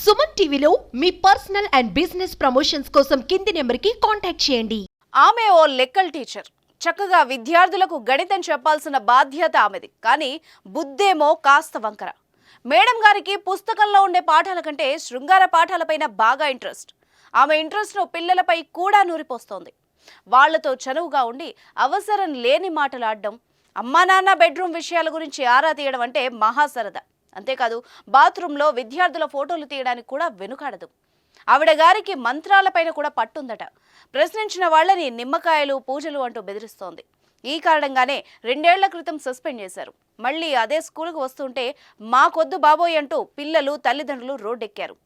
సుమన్ టీవీలో మీ personal and business promotions కోసం కింది నెంబర్కి కాంటాక్ట్ చేయండి. ఆమె ఓ లెక్కల టీచర్. చక్కగా విద్యార్థులకు గణితం చెప్పాల్సిన బాధ్యత ఆమెది. కానీ బుద్ధేమో కాస్త వంకర. మేడం గారికి పుస్తకంలో ఉండే పాఠాల కంటే శృంగార పాఠాలపైన బాగా ఇంట్రెస్ట్. ఆమె ఇంట్రెస్ట్ను పిల్లలపై కూడా నూరిపోస్తోంది. వాళ్లతో చనువుగా ఉండి అవసరం లేని మాటలు ఆడడం, అమ్మా నాన్న బెడ్రూమ్ విషయాల గురించి ఆరా తీయడం అంటే మహాసరదా. అంతేకాదు బాత్రూంలో విద్యార్థుల ఫోటోలు తీయడానికి కూడా వెనుకాడదు. ఆవిడ గారికి మంత్రాలపైన కూడా పట్టుందట. ప్రశ్నించిన వాళ్ళని నిమ్మకాయలు పూజలు అంటూ బెదిరిస్తోంది. ఈ కారణంగానే 2 ఏళ్ల క్రితం సస్పెండ్ చేశారు. మళ్ళీ అదే స్కూల్కు వస్తుంటే మాకొద్దు బాబోయ్ అంటూ పిల్లలు తల్లిదండ్రులు రోడ్డెక్కారు.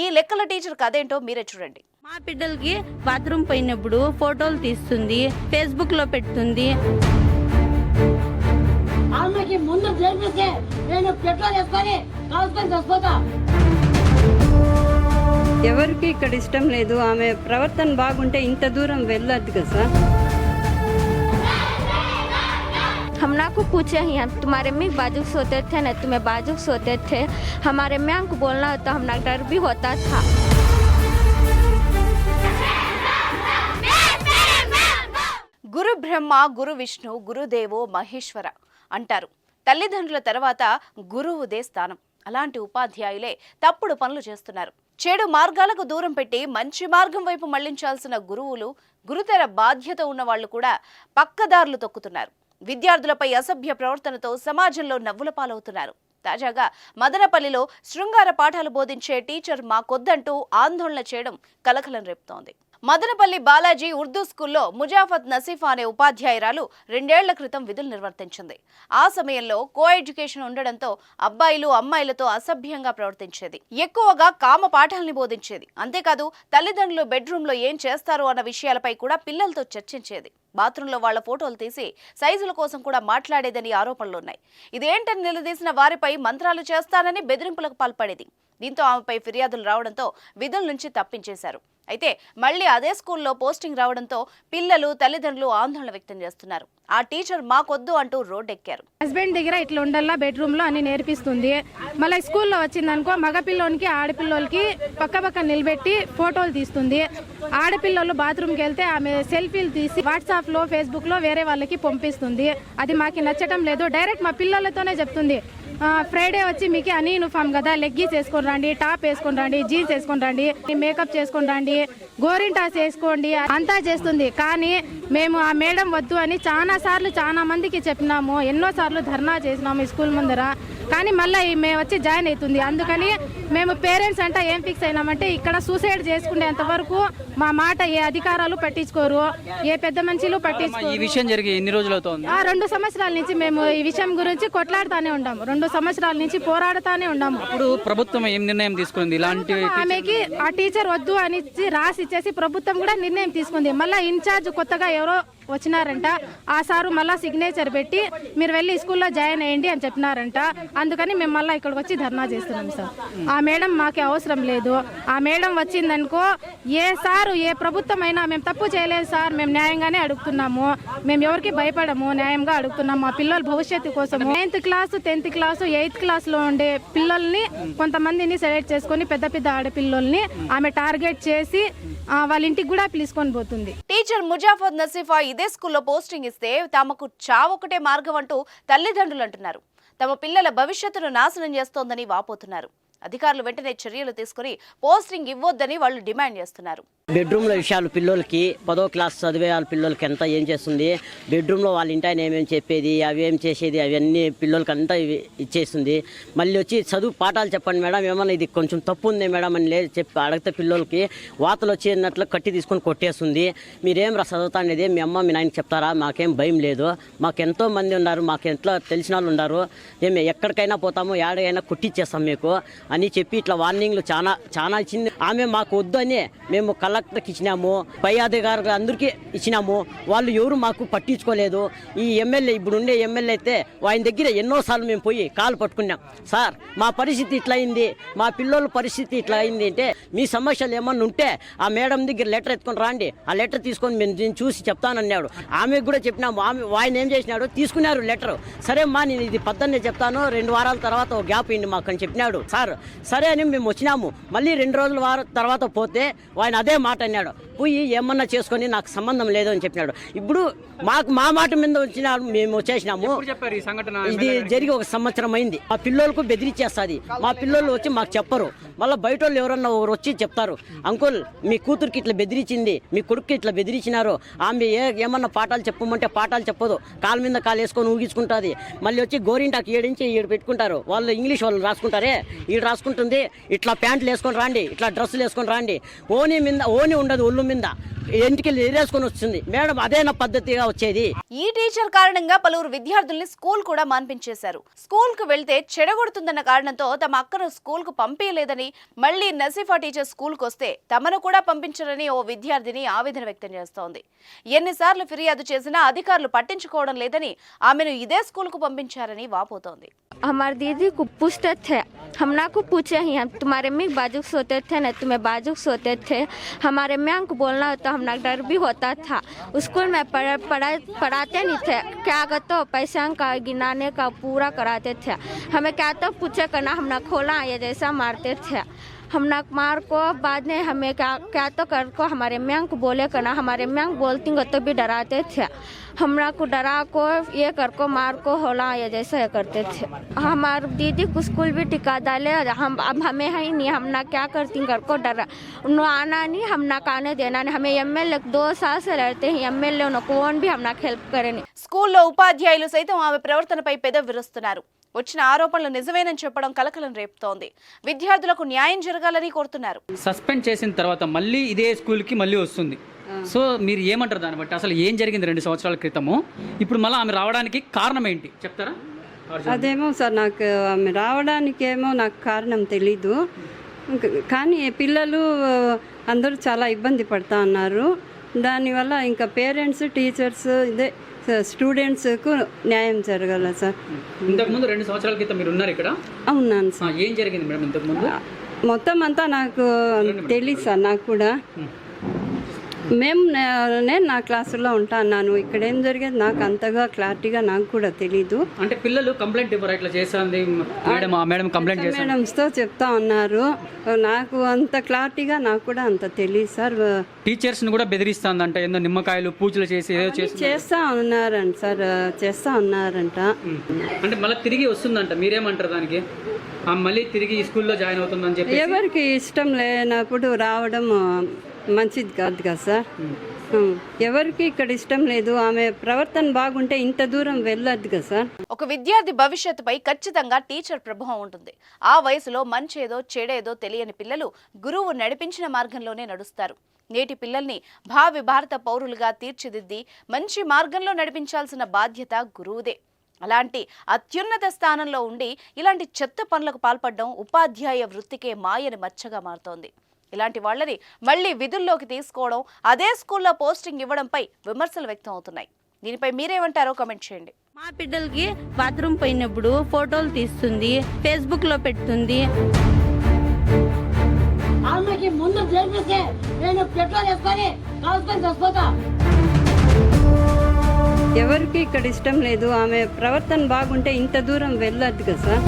ఈ లెక్కల టీచర్ కదేంటో మీరే చూడండి. మా బిడ్డలకి బాత్రూమ్ పోయినప్పుడు ఫోటోలు తీస్తుంది, ఫేస్బుక్ లో పెడుతుంది. ఆమెకి ముందు చేపిస్తే నేను పెట్రోల్ వేసుకొని కాల్చుకొని చచ్చిపోతా. ఎవరికి ఇక్కడ ఇష్టం లేదు. ఆమె ప్రవర్తన బాగుంటే ఇంత దూరం వెళ్ళదు కదా సార్. हम ना को पूछे ही हम तुम्हारे में बाजू सोते थे न तुम्हें बाजू सोते थे. हमारे मैम को बोलना होता हम डर भी होता था. గురు బ్రహ్మ, గురు విష్ణు, గురుదేవో మహేశ్వర అంటారు. తల్లిదండ్రుల తర్వాత గురువుదే స్థానం. అలాంటి ఉపాధ్యాయులే తప్పుడు పనులు చేస్తున్నారు. చెడు మార్గాలకు దూరం పెట్టి మంచి మార్గం వైపు మళ్లించాల్సిన గురువులు, గురుతర బాధ్యత ఉన్న వాళ్ళు కూడా పక్కదారులు తొక్కుతున్నారు. విద్యార్థులపై అసభ్య ప్రవర్తనతో సమాజంలో నవ్వుల పాలవుతున్నారు. తాజాగా మదనపల్లిలో శృంగార పాఠాలు బోధించే టీచర్ మాకొద్దంటూ ఆందోళన చేయడం కలకలం రేపుతోంది. మదనపల్లి బాలాజీ ఉర్దూ స్కూల్లో ముజాఫత్ నసీఫా అనే ఉపాధ్యాయురాలు 2 ఏళ్ల క్రితం విధులు నిర్వర్తించింది. ఆ సమయంలో కో ఎడ్యుకేషన్ ఉండడంతో అబ్బాయిలు అమ్మాయిలతో అసభ్యంగా ప్రవర్తించేది. ఎక్కువగా కామ పాఠాలని బోధించేది. అంతేకాదు తల్లిదండ్రులు బెడ్రూమ్లో ఏం చేస్తారు అన్న విషయాలపై కూడా పిల్లలతో చర్చించేది. బాత్రూంలో వాళ్ల ఫోటోలు తీసి సైజుల కోసం కూడా మాట్లాడేదని ఆరోపణలున్నాయి. ఇదేంటని నిలదీసిన వారిపై మంత్రాలు చేస్తానని బెదిరింపులకు పాల్పడేది. దీంతో ఆమెపై ఫిర్యాదులు రావడంతో విధుల నుంచి తప్పించేశారు. అయితే మళ్లీ అదే స్కూల్లో పోస్టింగ్ రావడంతో పిల్లలు, తల్లిదండ్రులు ఆందోళన వ్యక్తం చేస్తున్నారు. ఆ టీచర్ మాకొద్దు అంటూ రోడ్డెక్కారు. హస్బెండ్ దగ్గర ఇట్లా ఉండాలా, బెడ్రూమ్ లో అని నేర్పిస్తుంది. మళ్ళీ స్కూల్లో వచ్చిందనుకో మగపిల్లోనికి ఆడపిల్లలకి పక్క నిలబెట్టి ఫోటోలు తీస్తుంది. ఆడపిల్లలు బాత్రూమ్కి వెళ్తే ఆమె సెల్ఫీలు తీసి వాట్సాప్ లో, ఫేస్బుక్ లో వేరే వాళ్ళకి పంపిస్తుంది. అది మాకు నచ్చటం లేదు. డైరెక్ట్ మా పిల్లలతోనే చెప్తుంది, ఫ్రైడే వచ్చి మీకు అని యూనిఫామ్ కదా, లెగ్గీస్ వేసుకొని రండి, టాప్ వేసుకొని రండి, జీన్స్ వేసుకొని రండి, మేకప్ చేసుకొని రండి, గోరింటాస్ వేసుకోండి అంతా చేస్తుంది. కానీ మేము ఆ మేడం వద్దు అని చాలా మందికి చెప్పినాము. ఎన్నోసార్లు ధర్నా చేసినాము ఈ స్కూల్ ముందర. కానీ మళ్ళీ మేము వచ్చి జాయిన్ అవుతుంది. అందుకని మేము పేరెంట్స్ అంటే ఏం ఫిక్స్ అయినామంటే ఇక్కడ సూసైడ్ చేసుకునేంత వరకు మా మాట ఏ అధికారాలు పట్టించుకోరు, ఏ పెద్ద మనుషులు పట్టించుకోరు. ఈ విషయం జరిగి ఎన్ని రోజులు అవుతోంది? 2 సంవత్సరాల నుంచి మేము ఈ విషయం గురించి కొట్లాడుతానే ఉన్నాము. 2 సంవత్సరాల నుంచి పోరాడుతానే ఉన్నాము. ఇప్పుడు ప్రభుత్వం ఏం నిర్ణయం తీసుకుంది? ఇలాంటి ఆమెకి ఆ టీచర్ వద్దు అని రాసి ఇచ్చేసి ప్రభుత్వం కూడా నిర్ణయం తీసుకుంది. మళ్ళీ ఇన్ఛార్జ్ కొత్తగా ఎవరో వచ్చినారంట. ఆ సారు మళ్ళీ సిగ్నేచర్ పెట్టి మీరు వెళ్ళి స్కూల్లో జాయిన్ అయ్యండి అని చెప్పినారంట. అందుకని మేము మళ్ళీ ఇక్కడికి వచ్చి ధర్నా చేస్తున్నాం సార్. ఆ మేడం మాకు అవసరం లేదు. ఆ మేడం వచ్చిందనుకో ఏ సారు ఏ ప్రభుత్వం అయినా మేము తప్పు చేయలేదు సార్, మేము న్యాయంగానే అడుగుతున్నాము, మేము ఎవరికి భయపడము, న్యాయంగా అడుగుతున్నాము. మా పిల్లల భవిష్యత్తు కోసం 9th class, 10th class, 8th క్లాస్లో ఉండే పిల్లల్ని కొంతమందిని సెలెక్ట్ చేసుకొని పెద్ద ఆడపిల్లల్ని ఆమె టార్గెట్ చేసి వాళ్ళ ఇంటికి కూడా పిలుచుకొని పోతుంది. టీచర్ ముజాఫత్ నసీఫా ఇదే స్కూల్లో పోస్టింగ్ ఇస్తే తమకు చావొకటే మార్గం అంటూ తల్లిదండ్రులు అంటున్నారు. తమ పిల్లల భవిష్యత్తును నాశనం చేస్తోందని వాపోతున్నారు. అధికారులు వెంటనే చర్యలు తీసుకుని పోస్టింగ్ ఇవ్వొద్దని వాళ్ళు డిమాండ్ చేస్తున్నారు. బెడ్రూమ్లో విషయాలు పిల్లలకి 10వ క్లాస్ చదివే వాళ్ళ పిల్లలకి అంతా ఏం చేస్తుంది, బెడ్రూమ్లో వాళ్ళ ఇంటి ఆయన ఏమేమి చెప్పేది, అవి ఏం చేసేది, అవన్నీ పిల్లలకి అంతా ఇచ్చేస్తుంది. మళ్ళీ వచ్చి చదువు పాఠాలు చెప్పండి మేడం, ఏమన్నా ఇది కొంచెం తప్పు ఉంది మేడం అని లేదు చెప్పి అడిగితే పిల్లలకి వాతలు వచ్చేటట్లు కట్టి తీసుకొని కొట్టేస్తుంది. మీరేం చదువుతా అనేది మీ అమ్మ మీ నాయనకి చెప్తారా? మాకేం భయం లేదు, మాకు ఎంతో మంది ఉన్నారు, మాకు ఎంతో తెలిసిన వాళ్ళు ఉన్నారు, మేము ఎక్కడికైనా పోతాము, ఏడైనా కొట్టిచ్చేస్తాం మీకు అని చెప్పి ఇట్లా వార్నింగ్లు చాలా ఇచ్చింది. ఆమె మాకు వద్దు అని మేము కళ్ళ కలెక్టర్కి ఇచ్చినాము, పై అధికారులు అందరికీ ఇచ్చినాము. వాళ్ళు ఎవరు మాకు పట్టించుకోలేదు. ఈ ఎమ్మెల్యే ఇప్పుడు ఉండే ఎమ్మెల్యే అయితే ఆయన దగ్గర ఎన్నోసార్లు మేము పోయి కాలు పట్టుకున్నాం. సార్ మా పరిస్థితి ఇట్లా అయింది, మా పిల్లల పరిస్థితి ఇట్లా అయింది అంటే మీ సమస్యలు ఏమన్నా ఉంటే ఆ మేడం దగ్గర లెటర్ ఎత్తుకొని రాండి, ఆ లెటర్ తీసుకొని నేను చూసి చెప్తానన్నాడు. ఆమెకు కూడా చెప్పినాము. ఆయన ఏం చేసినాడు, తీసుకున్నారు లెటర్. సరే అమ్మా నేను ఇది పద్దన్నే చెప్తాను, 2 వారాల తర్వాత ఒక గ్యాప్ ఇండి మాకు అని చెప్పినాడు. సార్ సరే అని మేము వచ్చినాము. మళ్ళీ 2 రోజుల తర్వాత పోతే ఆయన అదే మాట అన్నాడు, పోయి ఏమన్నా చేసుకొని నాకు సంబంధం లేదు అని చెప్పినాడు. ఇప్పుడు మా మాట మీద వచ్చినాడు, మేము వచ్చేసినాము. ఇది జరిగి 1 సంవత్సరం అయింది. మా పిల్లలకు బెదిరించేస్తుంది. మా పిల్లలు వచ్చి మాకు చెప్పరు. మళ్ళీ బయట వాళ్ళు ఎవరన్నా వచ్చి చెప్తారు, అంకుల్ మీ కూతురికి ఇట్లా బెదిరించింది, మీ కొడుకు ఇట్లా బెదిరించినారు, ఆమె ఏమన్నా పాఠాలు చెప్పమంటే పాఠాలు చెప్పదు, కాలు మీద కాలు వేసుకొని ఊగించుకుంటుంది. మళ్ళీ వచ్చి గోరింటాకు ఏడించి ఈడు పెట్టుకుంటారు. వాళ్ళు ఇంగ్లీష్ వాళ్ళు రాసుకుంటారే, ఈడు రాసుకుంటుంది ఇట్లా ప్యాంట్లు వేసుకొని రాండి, ఇట్లా డ్రెస్సులు వేసుకొని రాండి. ఓని ఉండదు ఒళ్ళు మీద, ఇంటికి ఎరేసుకొని వస్తుంది. మేడం అదేనా పద్ధతిగా వచ్చేది? ఈ టీచర్ కారణంగా పలువురు విద్యార్థుల్ని స్కూల్ కూడా మాన్పించేశారు. స్కూల్ కు వెళ్తే చెడగొడుతుందన్న కారణంతో తమ అక్కను స్కూల్ కు పంపించలేదని, మళ్లీ నసీఫా టీచర్ స్కూల్ కు వస్తే తమను కూడా పంపించరని ఓ విద్యార్థిని ఆవేదన వ్యక్తం చేస్తోంది. ఎన్నిసార్లు ఫిర్యాదు చేసినా అధికారులు పట్టించుకోవడం లేదని ఆమెను ఇదే స్కూల్ కు పంపించారని వాపోతోంది. हमारे दीदी को पूछते थे, हमना को पूछे ही हम तुम्हारे में बाजू सोते थे न तुम्हें बाजू सोते थे, हमारे मैम को बोलना तो हमना डर भी होता था. स्कूल में पढ़ाते नहीं थे, क्या कहते हो पैसा का गिनाने का पूरा कराते थे. हमें क्या तो पूछे करना, हमना खोला ये जैसा मारते थे. हमना मार को बाद में हमें क्या तो कर को हमारे मैम को बोले करना, हमारे मैम बोलती तो भी डराते थे. हमरा को डरा को ये कर को मार को होला ये जैसा ये करते थे. हमारे दीदी को स्कूल भी टिका डाले, हम अब हमें है नहीं, हमना क्या करती कर को डरा उन्होंने आना नहीं, हमना काने देना नहीं. हमें एमएलए 2 साल से लड़ते हैं, एमएलए उन्होंने कौन भी हमना हेल्प करे नहीं. స్కూల్లో ఉపాధ్యాయులు సైతం ఆమె ప్రవర్తనపై పెదవి విరుస్తున్నారు. వచ్చిన ఆరోపణలు నిజమేనని చెప్పడం కలకలం రేపుతోంది. విద్యార్థులకు న్యాయం జరగాలని కోరుతున్నారు. సస్పెండ్ చేసిన తర్వాత మళ్ళీ ఇదే స్కూల్కి మళ్ళీ వస్తుంది. సో మీరు ఏమంటారు దాన్ని బట్టి? అసలు ఏం జరిగింది 2 సంవత్సరాల క్రితము, ఇప్పుడు మళ్ళీ ఆమె రావడానికి కారణం ఏంటి చెప్తారా? అదేమో సార్ నాకు ఆమె రావడానికేమో నాకు కారణం తెలీదు, కానీ పిల్లలు అందరూ చాలా ఇబ్బంది పడుతూ ఉన్నారు. దానివల్ల ఇంకా పేరెంట్స్ టీచర్స్ ఇదే స్టూడెంట్స్కు న్యాయం జరగాల సార్. ఇంతకుముందు 2 సంవత్సరాల క్రితం మీరు ఉన్నారు ఇక్కడ? అవునాను సార్. ఏం జరిగింది మేడం ఇంతకుముందు? మొత్తం అంతా నాకు తెలీదు సార్. నాకు కూడా నేను నా క్లాసులో ఉంటాను, ఇక్కడ ఏం జరిగేది నాకు అంతగా క్లారిటీగా నాకు కూడా తెలీదు. అంటే పిల్లలు కంప్లైంట్ ఇవ్వరా ఇట్లా చేస్తుంది మేడం కంప్లైంట్ చేశారు మేడమ్స్తో చెప్తా ఉన్నారు. నాకు అంత క్లారిటీగా నాకు కూడా అంత తెలియదు సార్. టీచర్స్ని కూడా బెదిరిస్తుందంట, ఏదో నిమ్మకాయలు పూజలు చేసి ఏదో చేస్తా ఉన్నారంట సార్, చేస్తా ఉన్నారంట. అంటే మళ్ళీ తిరిగి వస్తుందంట, మీరేమంటారు దానికి? మళ్ళీ తిరిగి స్కూల్లో జాయిన్ అవుతుందని చెప్పి ఎవరికి ఇష్టం లేనప్పుడు రావడం మంచిది కాదు కదా సార్. ఎవరికి ఇక్కడ ఇష్టం లేదు, ఆమె ప్రవర్తన బాగుంటే ఇంత దూరం వెళ్ళదు కదా సార్. ఒక విద్యార్థి భవిష్యత్తుపై ఖచ్చితంగా టీచర్ ప్రభావం ఉంటుంది. ఆ వయసులో మంచేదో చెడేదో తెలియని పిల్లలు గురువు నడిపించిన మార్గంలోనే నడుస్తారు. నేటి పిల్లల్ని భావి భారత పౌరులుగా తీర్చిదిద్ది మంచి మార్గంలో నడిపించాల్సిన బాధ్యత గురువుదే. అలాంటి అత్యున్నత స్థానంలో ఉండి ఇలాంటి చెత్త పనులకు పాల్పడడం ఉపాధ్యాయ వృత్తికే మాయని మచ్చగా మారుతోంది. ఇలాంటి వాళ్ళని మళ్లీ విధుల్లోకి తీసుకోవడం, అదే స్కూల్లో పోస్టింగ్ ఇవ్వడంపై విమర్శలు వ్యక్తం అవుతున్నాయి. దీనిపై మీరేమంటారో కామెంట్ చేయండి. మా బిడ్డలకి బాత్రూమ్ పోయినప్పుడు ఫోటోలు తీస్తుంది, ఫేస్బుక్ లో పెడుతుంది. ఆమెకి ముందు జరిపిస్తే నేను పెట్రోల్ వేసుకొని కాల్చుకొని చచ్చిపోతా. ఎవరికి ఇక్కడ ఇష్టం లేదు, ఆమె ప్రవర్తన బాగుంటే ఇంత దూరం వెళ్ళదు కదా సార్.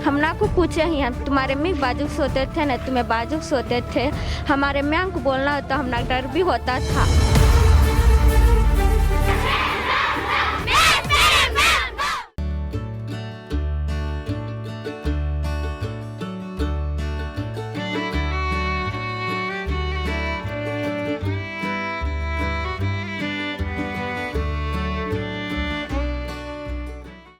हमना को पूछे ही हम तुम्हारे में बाजू सोते थे न तुम्हें बाजू सोते थे. हमारे मैम को बोलना तो हमना डर भी होता था.